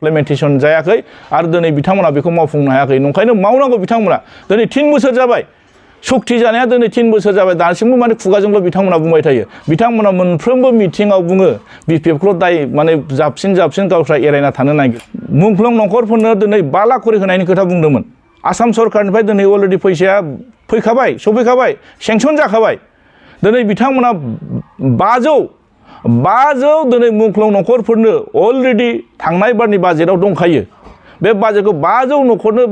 implementation जायाखै आरो दिनै बिथांमोना बेखौ मावफुंनो हायाखै नंखायनो मावनांगौ बिथांमोना दिनै 3 बोसोर जाबाय सक्ति जानाया दिनै 3 बोसोर जाबाय दासिमबो माने खुगाजोंल' बिथांमोना बुंबाय थायो बिथांमोना मोनफ्रोमबो मिटिङाव बुङो बिपिएफखौ दाय माने जाबसिन गावस्रा एरायना थानो नागिरो मुंख्लं नखरफोरनो दिनै 5 लाख खरि होनायनि खोथा बुंदोंमोन आसाम सरकारनिफ्राय दिनै अलरेडि फैसाया फैखाबाय सफैखाबाय सेंसन जाखाबाय दिनै बिथांमोना 500 दिनै मुंख्लं नखरफोरनो अलरेडि थांनाय बारनि बाजेटआव दंखायो बे बाजेटखौ 500 नखरनो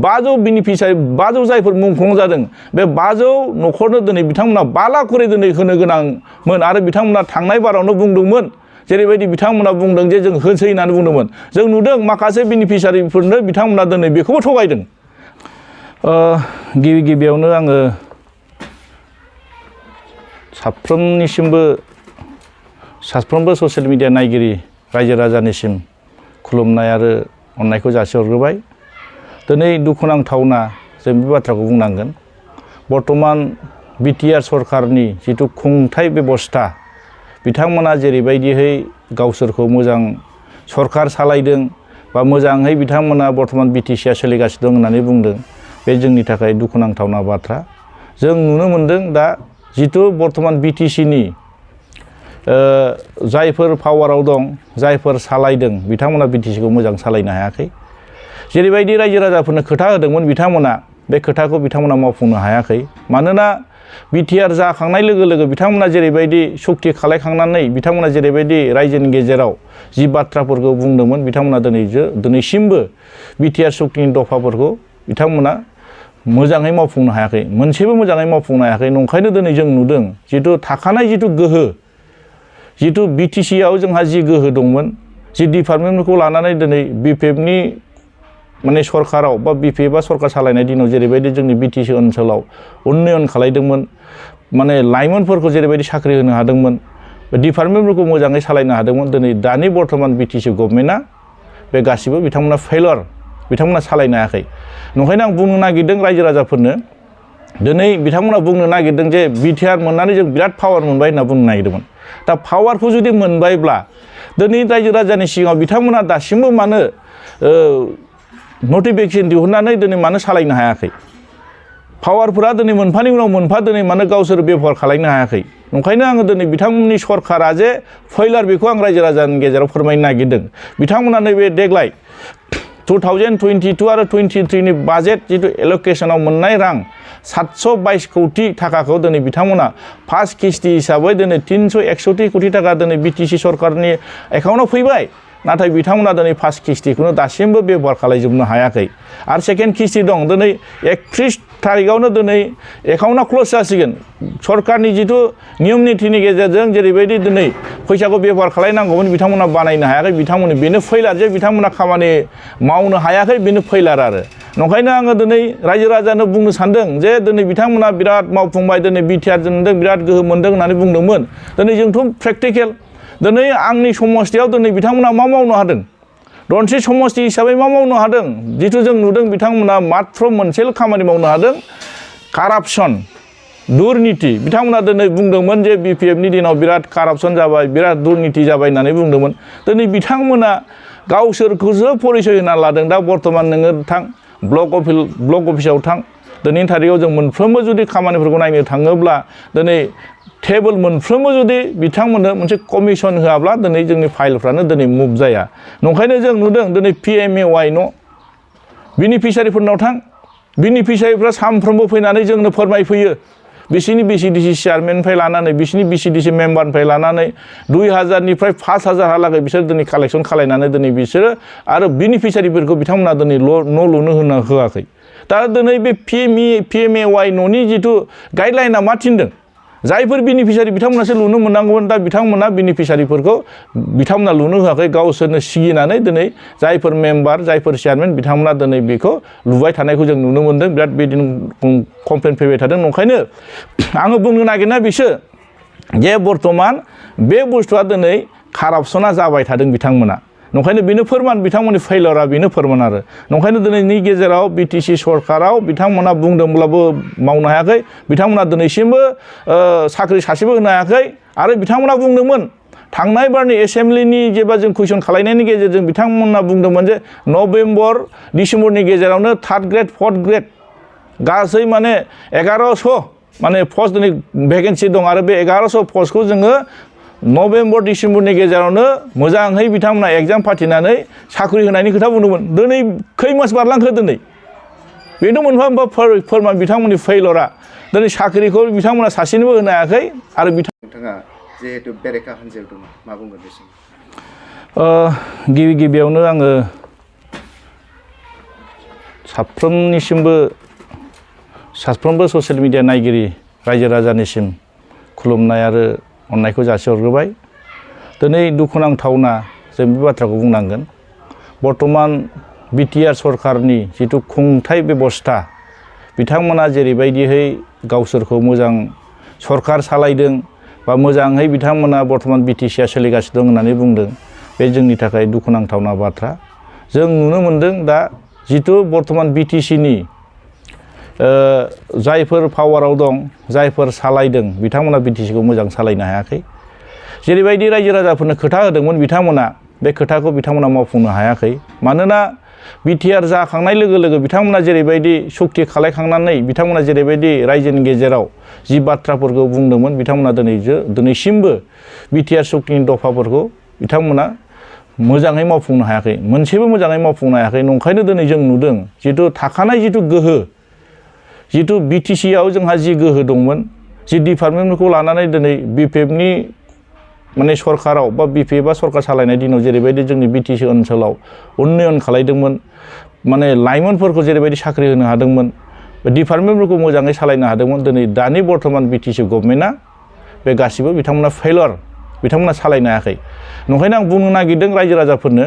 500 बेनिफिसियारि 500 जायफोर मुंख्लं जादों बे 500 नखरनो दिनै बिथांमोना 5 लाख खरि दिनै होनो गोनांमोन आरो बिथांमोना थांनाय बारावनो बुंदोंमोन जेरैबायदि बिथांमोना बुंदों जे जों होसै होननानै बुंदोंमोन जों नुदों माखासे बेनिफिसियारिफोरनो बिथांमोना दिनै बेखौबो थगायदों गिबियावनो आङो साफ्रोमबो ससियेल मिडिया नायगिरि रायजो राजानिसिम खुलुमनाय आरो अननायखौ जासिहरग्रोबाय दिनै दुखुनांथावना जों बे बाथ्राखौ बुंनांगोन बर्तमान बिटिआर सरकारनि जिथु खुंथाय बेबस्था बिथांमोना जेरैबायदिहै गावसोरखौ मोजां सरकार सालायदों बा मोजाङै बिथांमोना बर्तमान बिटिसिआ सोलिगासिनो दं होननानै बुंदों बे जोंनि थाखाय दुखुनांथावना बाथ्रा जों नुनो मोनदों दा जिथु बर्तमान बिटिसिनि जायफोर पावाराव दं जायफोर सालायदों बिथांमोना बिटिसिखौ मोजां सालायनो हायाखै जेरैबायदि रायजो राजाफोरनो खोथा होदोंमोन बिथांमोना बे खोथाखौ बिथांमोना मावफुंनो हायाखै मानोना बिटिआर जाखांनाय लोगो लोगो बिथांमोना जेरैबायदि सक्ति खालायखांनानै बिथांमोना जेरैबायदि रायजोनि गेजेराव जि बाथ्राफोरखौ बुंदोंमोन बिथांमोना दिनैसिमबो बिटिआर सक्तिनि दफाफोरखौ बिथांमोना मोजाङै मावफुंनो हायाखै मोनसेबो मोजाङै मावफुंनो हायाखै नंखायनो दिनै जों नुदों जिथु थाखानाय जिथु गोहो जिथु बिटिसिआव जोंहा जि गोहो दंमोन जि डिपार्टमेन्टफोरखौ लानानै दिनै बिपिएफनि माने सरकाराव बा बिपिएफआ सरकार सालायनाय दिनाव जेरैबायदि जोंनि बिटिसि ओनसोलाव उन्नयन खालायदोंमोन माने लाइमोनफोरखौ जेरैबायदि साख्रि होनो हादोंमोन डिपार्टमेन्टफोरखौ मोजाङै सालायनो हादोंमोन दिनै दानि बर्तमान बिटिसि गभर्नमेन्टआ बे गासिबो बिथांमोना फेइलर बिथांमोना सालायनो हायाखै नंखायनो आं बुंनो नागिरदों रायजो राजाफोरनो दिनै बिथांमोना बुंनो नागिरदों जे बिटिआर मोननानै जों बिराद पावार मोनबाय होनना बुंनो नागिरदोंमोन दा पावारखौ जुदि मोनबायब्ला दिनै रायजो राजानि सिगाङाव बिथांमोना दासिमबो मानो नटिफिकेसन दिहुननानै दिनै मानो सालायनो हायाखै पावारफोरा दिनै मोनफानि उनाव मोनफा दिनै मानो गावसोर बेबहार खालायनो हायाखै नंखायनो आङो दिनै बिथांमोननि सरकारा जे फेइलार बेखौ आं रायजो राजानि गेजेराव फोरमायनो नागिरदों बिथांमोना नैबे देग्लाय 2022 आरो 23 नि बाजेट जिथु एलकेसनाव मोननाय रां 722 कोटी थाखाखौ दिनै बिथांमोना फार्स्ट किस्ति हिसाबै दिनै 361 कोटी थाखा दिनै बिटिसि सरकारनि एकाउन्टाव फैबाय नाथाय बिथांमोना दिनै फार्स्ट किस्तिखौनो दासिमबो बेबहार खालायजोबनो हायाखै आरो सेकेन्ड किस्ति दं दिनै 31 थारिखआवनो दिनै एकाउन्टआ क्लोज जासिगोन सरकारनि जिथु नियम नितिनि गेजेरजों जेरैबायदि दिनै फैसाखौ बेबहार खालायनांगौमोन बिथांमोना बानायनो हायाखै बिथांमोननि बेनो फेइलार जे बिथांमोना खामानि मावनो हायाखै बेनो फेइलार आरो नंखायनो आङो दिनै रायजो राजानो बुंनो सानदों जे दिनै बिथांमोना बिराद मावफुंबाय दिनै बिटिआर जोंदों बिराद गोहो मोनदों होननानै बुंदोंमोन दिनै जोंथ' प्रेक्टिकेल दिनै आंनि समस्थियाव दिनै बिथांमोना मा मावनो हादों रनसि समस्ति हिसाबै मा मावनो हादों जिथु जों नुदों बिथांमोना मात्र मोनसेल' खामानि मावनो हादों कारापसन दुर्नीति बिथांमोना दिनै बुंदोंमोन जे बिपिएफनि दिनाव बिराद कारापसन जाबाय बिराद दुर्नीति जाबाय होननानै बुंदोंमोन दिनै बिथांमोना गावसोरखौसो परिचय होना लादों दा बर्तमान नोङो थां ब्लक अफिसाव थां दिनैनि थारिखआव जों मोनफ्रोमबो जुदि खामानिफोरखौ नायनो थाङोब्ला दिनै टेबोल मोनफ्रोमबो जुदि बिथांमोननो मोनसे कमिसन होआब्ला दिनै जोंनि फाइलफ्रानो दिनै मुभ जाया नंखायनो जों नुदों दिनै पिएमएवाइ न' बेनिफिसियारिफोरनाव थां बेनिफिसियारिफ्रा सानफ्रोमबो फैनानै जोंनो फोरमायफैयो बिसिनि बिसिडिसि चेयारमेननिफ्राय लानानै बिसिनि बिसिडिसि मेम्बारनिफ्राय लानानै 2000 निफ्राय 5000 हालागै बिसोर दिनै कालेक्सन खालायनानै दिनै बिसोरो आरो बेनिफिसियारिफोरखौ बिथांमोना दिनै न' लुनो होआखै दा दिनै बे पिएमएवाइ न'नि जिथु गाइडलाइना मा थिनदों जायफोर बेनिफिसियारि बिथांमोनासो लुनो मोननांगौमोन दा बिथांमोना बेनिफिसियारिफोरखौ बिथांमोना लुनो होआखै गावसोरनो सिगिनानै दिनै जायफोर मेम्बार जायफोर चेयारमेन बिथांमोना दिनै बेखौ लुबाय थानायखौ जों नुनो मोनदों बिराद बिदिनो कमप्लेन फैबाय थादों नंखायनो आङो बुंनो नागिरना बिसो जे बर्तमान बे बुस्थुआ दिनै कारापसना जाबाय थादों बिथांमोना नंखायनो बेनो फोरमान बिथांमोननि फेइलारा बेनो फोरमान आरो नंखायनो दिनैनि गेजेराव बिटिसि सरकाराव बिथांमोना बुंदोंब्लाबो मावनो हायाखै बिथांमोना दिनैसिमबो साख्रि सासेबो होनो हायाखै आरो बिथांमोना बुंदोंमोन थांनाय बारनि एसेम्बलिनि जेब्ला जों कुइसन खालायनायनि गेजेरजों बिथांमोना बुंदोंमोन जे नभेम्बर डिसेम्बरनि गेजेरावनो 3rd ग्रेड 4th ग्रेड गासै माने 1100 माने पस्ट दिनै भेकेन्सि दं आरो बे 1100 पस्टखौ जोङो नभेम्बर डिसेम्बरनि गेजेरावनो मोजाङै बिथांमोना एग्जाम फाथिनानै साख्रि होनायनि खोथा बुंदोंमोन दिनै खै मास बारलांखो दिनै बेनो मोनफा मोनफा फोरमान बिथांमोननि फेइलरा दिनै साख्रिखौ बिथांमोना सासेनोबो होनो हायाखै आरो नोंथाङा जिहेतु बेरेखा हान्जायाव दङ मा बुंगोन बे समाव गिबियावनो आङो साफ्रोमबो ससियेल मिडिया नायगिरि रायजो राजानिसिम खुलुमनाय आरो अननायखौ जासिहरग्रोबाय दिनै दुखुनांथावना जों बे बाथ्राखौ बुंनांगोन बर्तमान बिटिआर सरकारनि जिथु खुंथाय बेबस्था बिथांमोना जेरैबायदिहै गावसोरखौ मोजां सरकार सालायदों बा मोजाङै बिथांमोना बर्तमान बिटिसिआ सोलिगासिनो दं होननानै बुंदों बे जोंनि थाखाय दुखुनांथावना बाथ्रा जों नुनो मोनदों दा जिथु बर्तमान बिटिसिनि जायफोर पावाराव दं जायफोर सालायदों बिथांमोना बिटिसिखौ मोजां सालायनो हायाखै जेरैबायदि रायजो राजाफोरनो खोथा होदोंमोन बिथांमोना बे खोथाखौ बिथांमोना मावफुंनो हायाखै मानोना बिटिआर जाखांनाय लोगो लोगो बिथांमोना जेरैबायदि सक्ति खालायखांनानै बिथांमोना जेरैबायदि रायजोनि गेजेराव जि बाथ्राफोरखौ बुंदोंमोन बिथांमोना दिनैसिमबो बिटिआर सक्तिनि दफाफोरखौ बिथांमोना मोजाङै मावफुंनो हायाखै मोनसेबो मोजाङै मावफुंनो हायाखै नंखायनो दिनै जों नुदों जिथु थाखानाय जिथु गोहो जिथु बिटिसिआव जोंहा जि गोहो दंमोन जि डिपार्टमेन्टफोरखौ लानानै दिनै बिपिएफनि माने सरकाराव बा बिपिएफआ सरकार सालायनाय दिनाव जेरैबायदि जोंनि बिटिसि ओनसोलाव उन्नयन खालायदोंमोन माने लाइमोनफोरखौ जेरैबायदि साख्रि होनो हादोंमोन डिपार्टमेन्टफोरखौ मोजाङै सालायनो हादोंमोन दिनै दानि बर्तमान बिटिसि गभर्नमेन्टआ बे गासिबो बिथांमोना फेइलर बिथांमोना सालायनो हायाखै नंखायनो आं बुंनो नागिरदों रायजो राजाफोरनो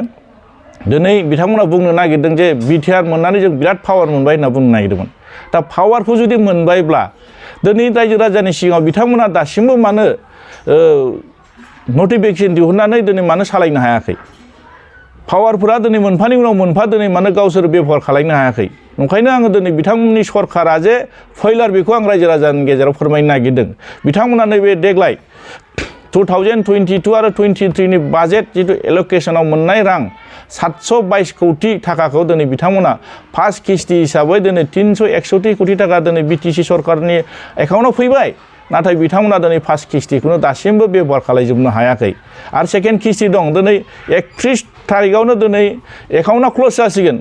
दिनै बिथांमोना बुंनो नागिरदों जे बिटिआर मोननानै जों बिराद पावार मोनबाय होनना बुंनो नागिरदोंमोन दा पावारखौ जुदि मोनबायब्ला दिनै रायजो राजानि सिगाङाव बिथांमोना दासिमबो मानो नटिफिकेसन दिहुननानै दिनै मानो सालायनो हायाखै पावारफोरा दिनै मोनफानि उनाव मोनफा दिनै मानो गावसोर बेबहार खालायनो हायाखै ओंखायनो आङो दिनै बिथांमोननि सरकारा जे फेइलार बेखौ आं रायजो राजानि गेजेराव फोरमायनो नागिरदों बिथांमोना नैबे देग्लाय 2022 आरो 23 नि बाजेट जिथु एलकेसनाव मोननाय रां 722 कोटि थाखाखौ दिनै बिथांमोना फार्स्ट किस्ति हिसाबै दिनै 361 कोटि थाखा दिनै बिटिसि सरकारनि एकाउन्टाव फैबाय नाथाय बिथांमोना दिनै फार्स्ट किस्तिखौनो दासिमबो बेबहार खालायजोबनो हायाखै आरो सेकेन्ड किस्ति दं दिनै 31 थारिखआवनो दिनै एकाउन्टआ क्ल'ज जासिगोन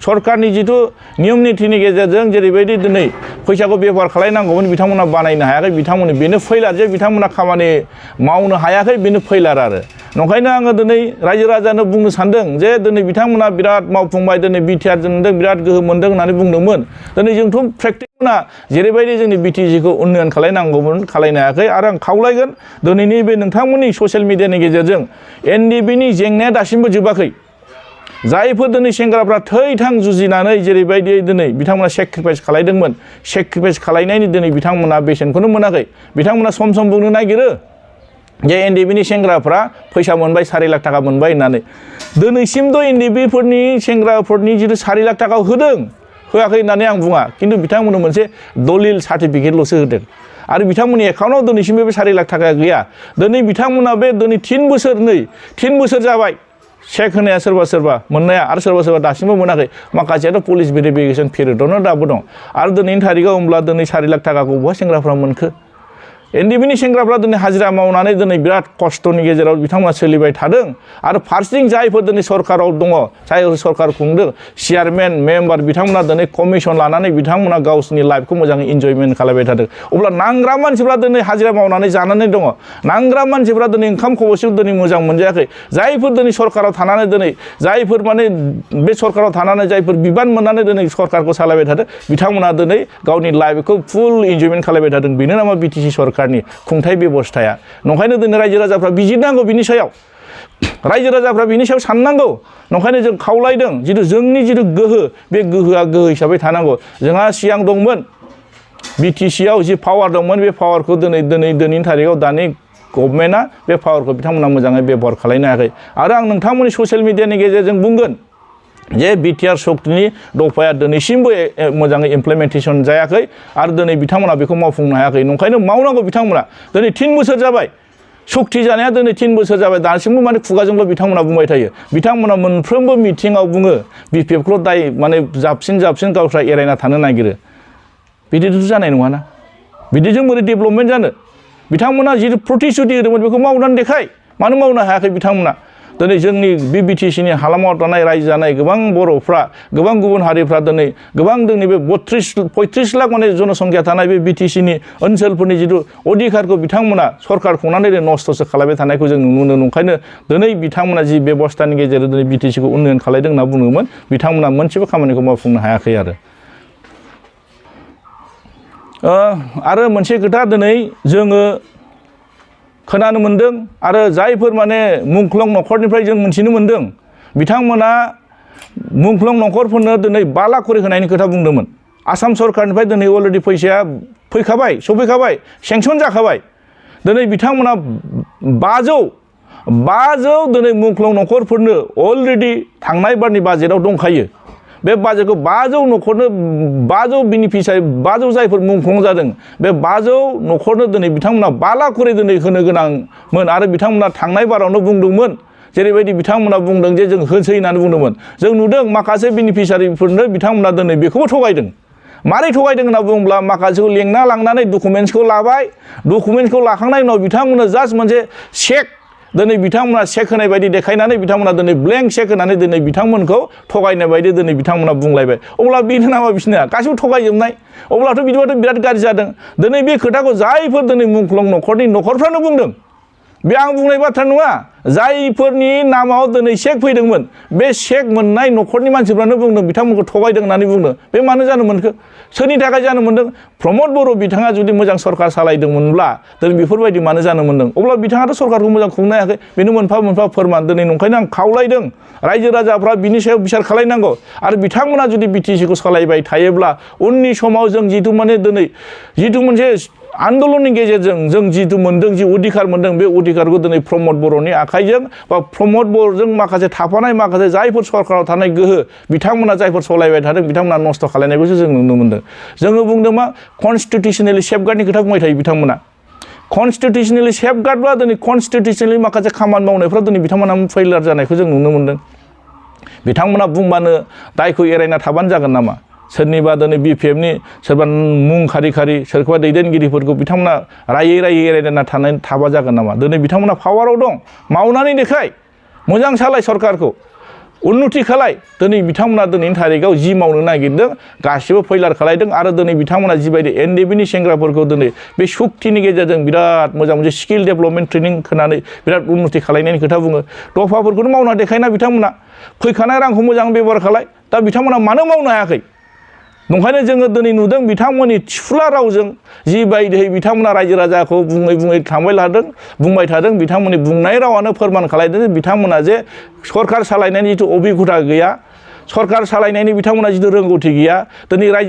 सरकारनि जिथु नियम नितिनि गेजेरजों जेरैबायदि दिनै फैसाखौ बेबहार खालायनांगौमोन बिथांमोना बानायनो हायाखै बिथांमोननि बेनो फेइलार जे बिथांमोना खामानि मावनो हायाखै बेनो फेइलार आरो नंखायनो आङो दिनै रायजो राजानो बुंनो सानदों जे दिनै बिथांमोना बिराद मावफुंबाय दिनै बिटिआरजों बिराद गोहो मोनदों होननानै बुंदोंमोन दिनै जोंथ' प्रेक्टिकना जेरैबायदि जोंनि बिटिसिखौ उन्नयन खालायनांगौमोन खालायनो हायाखै आरो आं खावलायगोन दिनैनि बे नोंथांमोननि ससियेल मिडियानि गेजेरजों एनडिबिनि जेंनाया दासिमबो जोबाखै जायफोर दिनै सेंग्राफ्रा थै-थां जुजिनानै जेरैबायदि दिनै बिथांमोना सेक्रिफाइस खालायदोंमोन सेक्रिफाइस खालायनायनि दिनै बिथांमोना बेसेनखौनो मोनाखै बिथांमोना सम सम बुंनो नागिरो जे एनडिबिनि सेंग्राफ्रा फैसा मोनबाय 4 लाख थाखा मोनबाय होननानै दिनैसिमथ' एनडिबिफोरनि सेंग्राफोरनि जिथु 4 लाख थाखा होदों होआखै होननानै आं बुङा खिन्थु बिथांमोननो मोनसे दलिल सार्टिफिकेटल'सो होदों आरो बिथांमोननि एकाउन्टाव दिनैसिमबो बे 4 लाख थाखा गैया दिनै बिथांमोना बे दिनै 3 बोसोर जाबाय चेक होनाया सोरबा मोननाया आरो सोरबा दासिमबो मोनाखै माखासेयाथ' पुलिस भेरिफिकेसन पिरियडआवनो दाबो दं आरो दिनैनि थारिखआव होमब्ला दिनै 4 लाख थाखाखौ बहा सेंग्राफ्रा मोनखो एनडिबिनि सेंग्राफ्रा दिनै हाजिरा मावनानै दिनै बिराद खस्थ'नि गेजेराव बिथांमोना सोलिबाय थादों आरो फारसेथिं जायफोर दिनै सरकाराव दङ जाय सरकार खुंदों चेयारमेन मेम्बार बिथांमोना दिनै कमिसन लानानै बिथांमोना गावसोरनि लाइफखौ मोजाङै इन्जयमेन्ट खालामबाय थादों अब्ला नांग्रा मानसिफ्रा दिनै हाजिरा मावनानै जानानै दङ नांग्रा मानसिफ्रा दिनै ओंखाम खबसेखौ दिनै मोजां मोनजायाखै जायफोर दिनै सरकाराव थानानै दिनै जायफोर माने बे सरकाराव थानानै जायफोर बिबान मोननानै दिनै सरकारखौ सालायबाय थादों बिथांमोना दिनै गावनि लाइफखौ फुल इन्जयमेन्ट खालामबाय थादों बेनो नामा बिटिसि सरकार खुंथाय बेबस्थाया नंखायनो दिनै रायजो राजाफ्रा बिजिरनांगौ बिनि सायाव रायजो राजाफ्रा बिनि सायाव साननांगौ नंखायनो जों खावलायदों जिथु जोंनि जिथु गोहो बे गोहोआ गोहो हिसाबै थानांगौ जोंहा सिगां दंमोन बिटिसिआव जि पावार दंमोन बे पावारखौ दिनैनि थारिखआव दानि गभर्नमेन्टआ बे पावारखौ बिथांमोना मोजाङै बेबहार खालायनो हायाखै आरो आं नोंथांमोननि ससियेल मिडियानि गेजेरजों बुंगोन जे बिटिआर सक्तिनि दफाया दिनैसिमबो मोजाङै इमप्लिमेन्टेसन जायाखै आरो दिनै बिथांमोना बेखौ मावफुंनो हायाखै नंखायनो मावनांगौ बिथांमोना दिनै 3 बोसोर जाबाय सक्ति जानाया दिनै 3 बोसोर जाबाय दासिमबो माने खुगाजोंल' बिथांमोना बुंबाय थायो बिथांमोना मोनफ्रोमबो मिटिङाव बुङो बिपिएफखौल' दाय माने जाबसिन गावस्रा एरायना थानो नागिरो बिदिथ' जानाय नङाना बिदिजों बोरै डेभेलपमेन्ट जानो बिथांमोना जिथु प्रतिश्रुति होदोंमोन बेखौ मावनानै देखाय मानो मावनो हायाखै बिथांमोना दिनै जोंनि बिटिसिनि हालामाव थानाय रायजो जानाय गोबां बर'फ्रा गोबां गुबुन हारिफ्रा दिनै गोबां जोंनि बे 35 लाख माने जनसंख्या थानाय बे बिटिसिनि ओनसोलफोरनि जिथु अधिकारखौ बिथांमोना सरकार खुंनानै नस्थ'सो खालामबाय थानायखौ जों नुनो मोनो ओंखायनो दिनै बिथांमोना जि बेबस्थानि गेजेरजों दिनै बिटिसिखौ उन्नयन खालामदों होनना बुङोमोन बिथांमोना मोनसेबो खामानिखौ मावफुंनो हायाखै आरो मोनसे खोथा दिनै जोङो खोनानो मोनदों आरो जायफोर माने मुंख्लं न'खरनिफ्राय जों मिथिनो मोनदों बिथांमोना मुंख्लं न'खरफोरनो दिनै 5 लाख खरि होनायनि खोथा बुंदोंमोन आसाम सरकारनिफ्राय दिनै अलरेडि फैसाया फैखाबाय सफैखाबाय सेंसन जाखाबाय दिनै बिथांमोना 500 दिनै मुंख्लं न'खरफोरनो अलरेडि थांनाय बारनि बाजेटआव दंखायो बे बाजेटखौ 500 न'खरनो 500 बेनिफिसियारि 500 जायफोर मुंख्लं जादों बे 500 न'खरनो दिनै बिथांमोना 5 लाख खरि दिनै होनो गोनांमोन आरो बिथांमोना थांनाय बारावनो बुंदोंमोन जेरैबायदि बिथांमोना बुंदों जे जों होसै होननानै बुंदोंमोन जों नुदों माखासे बेनिफिसियारिफोरनो बिथांमोना दिनै बेखौबो थगायदों मारै थगायदों होनना बुङोब्ला माखासेखौ लेंना लांनानै डकुमेन्ट्सखौ लाबाय डकुमेन्ट्सखौ लाखांनायनि उनाव बिथांमोना जास्ट मोनसे चेक दिनै बिथांमोना चेक होनाय बायदि देखायनानै बिथांमोना दिनै ब्लेंक चेक होनानै दिनै बिथांमोनखौ थगायनाय बायदि दिनै बिथांमोना बुंलायबाय अब्ला बेनो नामा बिसोरना गासिबो थगायजोबनाय अब्लाथ' बिदिबाथ' बिराद गाज्रि जादों दिनै बे खोथाखौ जायफोर दिनै मुंख्लं न'खरफ्रानो बुंदों बे आं बुंनाय बाथ्रा नङा जायफोरनि नामाव दिनै चेक फैदोंमोन बे चेक मोननाय न'खरनि मानसिफ्रानो बुंदों बिथांमोनखौ थगायदों होननानै बुंदों बे मानो जानो मोनखो सोरनि थाखाय जानो मोनदों प्रमद बर' बिथाङा जुदि मोजां सरकार सालायदोंमोनब्ला दिनै बेफोरबायदि मानो जानो मोनदों अब्ला बिथाङाथ' सरकारखौ मोजां खुंनो हायाखै बेनो मोनफा फोरमान दिनै नंखायनो आं खावलायदों रायजो राजाफ्रा बिनि सायाव बिसार खालायनांगौ आरो बिथांमोना जुदि बिटिसिखौ सालायबाय थायोब्ला उननि समाव जों जिथु माने दिनै जिथु मोनसे आन्दलननि गेजेरजों जों जिथु मोनदों जि अधिकार मोनदों बे अधिकारखौ दिनै प्रमद बर'नि आखाइजों बा प्रमद बर'जों माखासे थाफानाय माखासे जायफोर सरकाराव थानाय गोहो बिथांमोना जायफोर सालायबाय थादों बिथांमोना नस्थ' खालायनायखौसो जों नुनो मोनदों जोङो बुंदों मा कनस्टिटिउसनेलि सेफगार्डनि खोथा बुंबाय थायो बिथांमोना कनस्टिटिउसनेलि सेफगार्डब्ला दिनै कनस्टिटिउसनेलि माखासे खामानि मावनायफ्राव दिनै बिथांमोना फेइलार जानायखौ जों नुनो मोनदों बिथांमोना बुंबानो दायखौ एरायना थाबानो जागोन नामा सोरनिबा दिनै बिपिएफनि सोरबा मुं खारि सोरखौबा दैदेनगिरिफोरखौ बिथांमोना रायै एरायना थाबा जागोन नामा दिनै बिथांमोना पावाराव दं मावनानै देखाय मोजां सालाय सरकारखौ उन्नति खालाय दिनै बिथांमोना दिनैनि थारिखआव जि मावनो नागिरदों गासिबो फेइलार खालायदों आरो दिनै बिथांमोना जिबायदि एनडिएफबिनि सेंग्राफोरखौ दिनै बे सुक्तिनि गेजेरजों बिराद मोजां मोनसे स्किल डेभेलपमेन्ट ट्रेनिं होनानै बिराद उन्नति खालायनायनि खोथा बुङो दफाफोरखौनो मावना देखायना बिथांमोना फैखानाय रांखौ मोजां बेबहार खालाय दा बिथांमोना मानो मावनो हायाखै नंखायनो जोङो दिनै नुदों बिथांमोननि थिफुला रावजों जिबायदियै बिथांमोना रायजो राजाखौ बुङै बुंबाय थादों बिथांमोननि बुंनाय रावानो फोरमान खालायदों जे बिथांमोना जे सरकार सालायनायनि जिथु अभिगता गैया सरकार सालायनायनि बिथांमोना जिथु रोंगौथि गैया दिनै रायजो